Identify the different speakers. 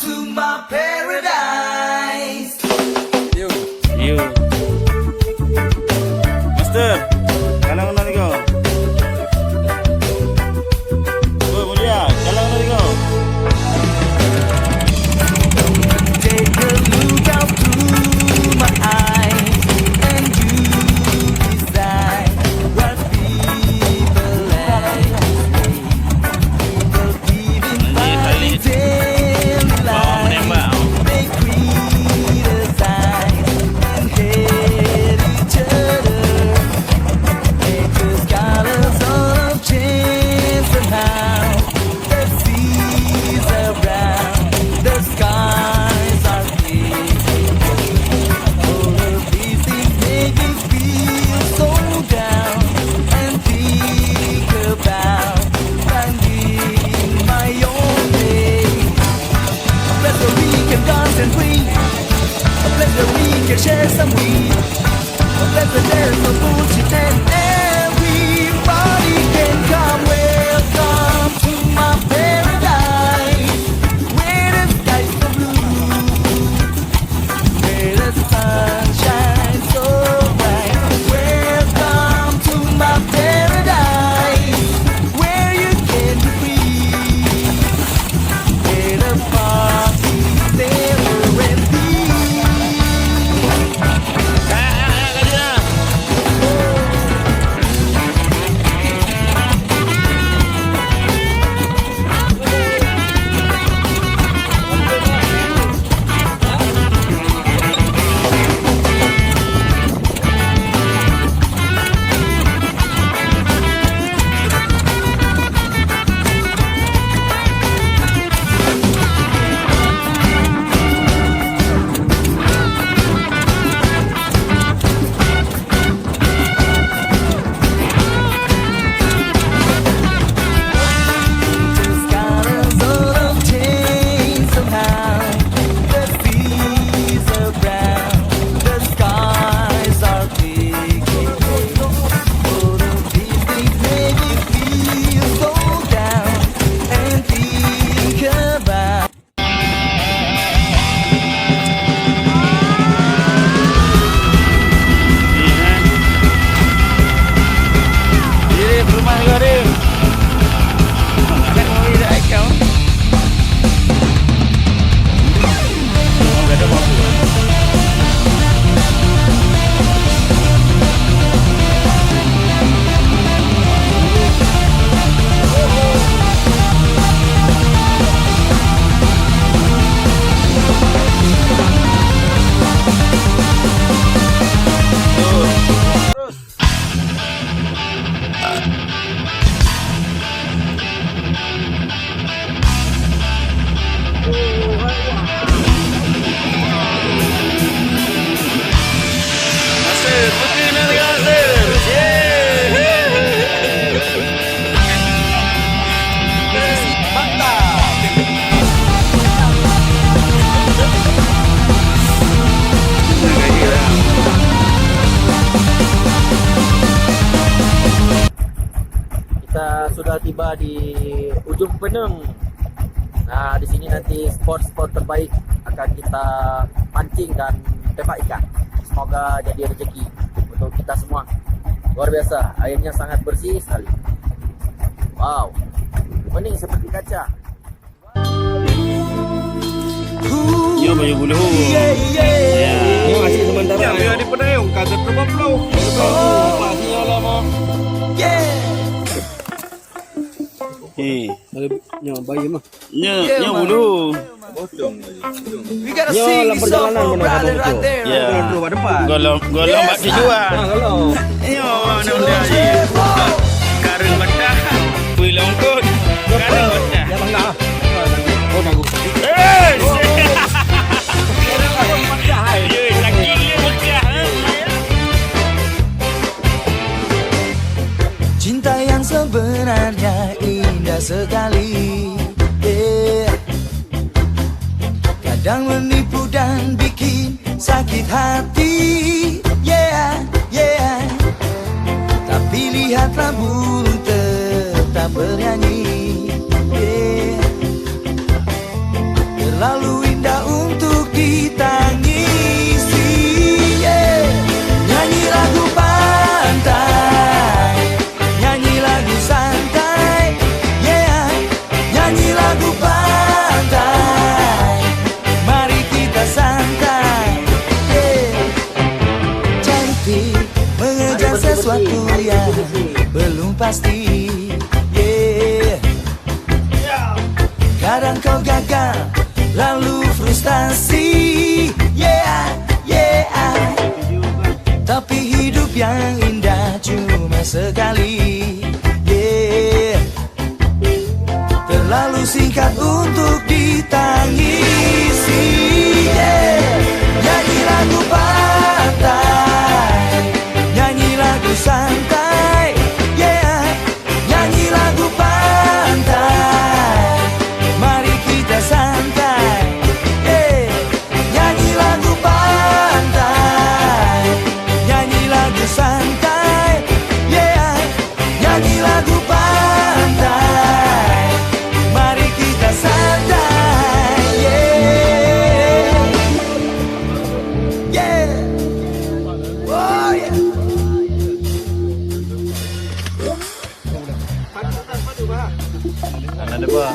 Speaker 1: to my paradise.
Speaker 2: You. Master, kalang na ligo. Oh, mulia, kalang na ligo.
Speaker 1: Take a look out through my eyes, and you decide what people like to say. Believe in fairy tale lies, they criticize and hate each other. Make the scholars of change somehow. The seas are brown, the skies are clear. All of these things make me feel so down and think about finding my own way. A place where we can dance and breathe, a place where we can share some weed, a place where there's no bullshit and everybody can come. Welcome to my paradise, where the skies are blue, where the sun shines so bright. Welcome to my paradise, where you can be free, where the party's never ending.
Speaker 3: Kita sudah tiba di ujung Penang. Nah, di sini nanti spot-spot terbaik akan kita pancing dan tembak ikan. Semoga jadi rezeki untuk kita semua. Luar biasa, airnya sangat bersih sekali. Wow, bening seperti kaca.
Speaker 2: Yo, banyak bulu.
Speaker 3: Terima kasih sementara.
Speaker 4: Ya, biar di penayung kagak terbablau.
Speaker 3: Makasih Allah mau.
Speaker 2: Nya
Speaker 3: bayi mah.
Speaker 2: nya bulu.
Speaker 1: We gotta
Speaker 3: Yo,
Speaker 1: sing
Speaker 3: dalam
Speaker 1: this song
Speaker 3: perjalanan
Speaker 1: for
Speaker 3: menuju
Speaker 1: brother
Speaker 3: Bogor.
Speaker 1: right there.
Speaker 2: Ya.
Speaker 4: Dua depan.
Speaker 2: Golong mak dijual.
Speaker 3: Halo.
Speaker 2: Yo, mana dia? Karung bedah. Pulang kot. Karung bedah.
Speaker 3: Ya bangga. Oh, bagus.
Speaker 1: Cinta yang sebenarnya indah sekali, kadang menipu dan bikin sakit hati, tapi lihatlah burung tetap bernyanyi, terlalu pasti. Yeah. Kadang kau gagal, lalu frustasi. Yeah, yeah. Tapi hidup yang indah cuma sekali. Yeah. Terlalu singkat untuk ditangisi. Yeah. Nyanyi lagu pantai, nyanyi lagu santai. Yeah. Nyanyi lagu pantai, mari kita santai. Yeah. Nyanyi lagu pantai, nyanyi lagu santai. Yeah. Nyanyi lagu pantai, mari kita santai. Yeah. Yeah. Oh yeah.
Speaker 2: Ada apa?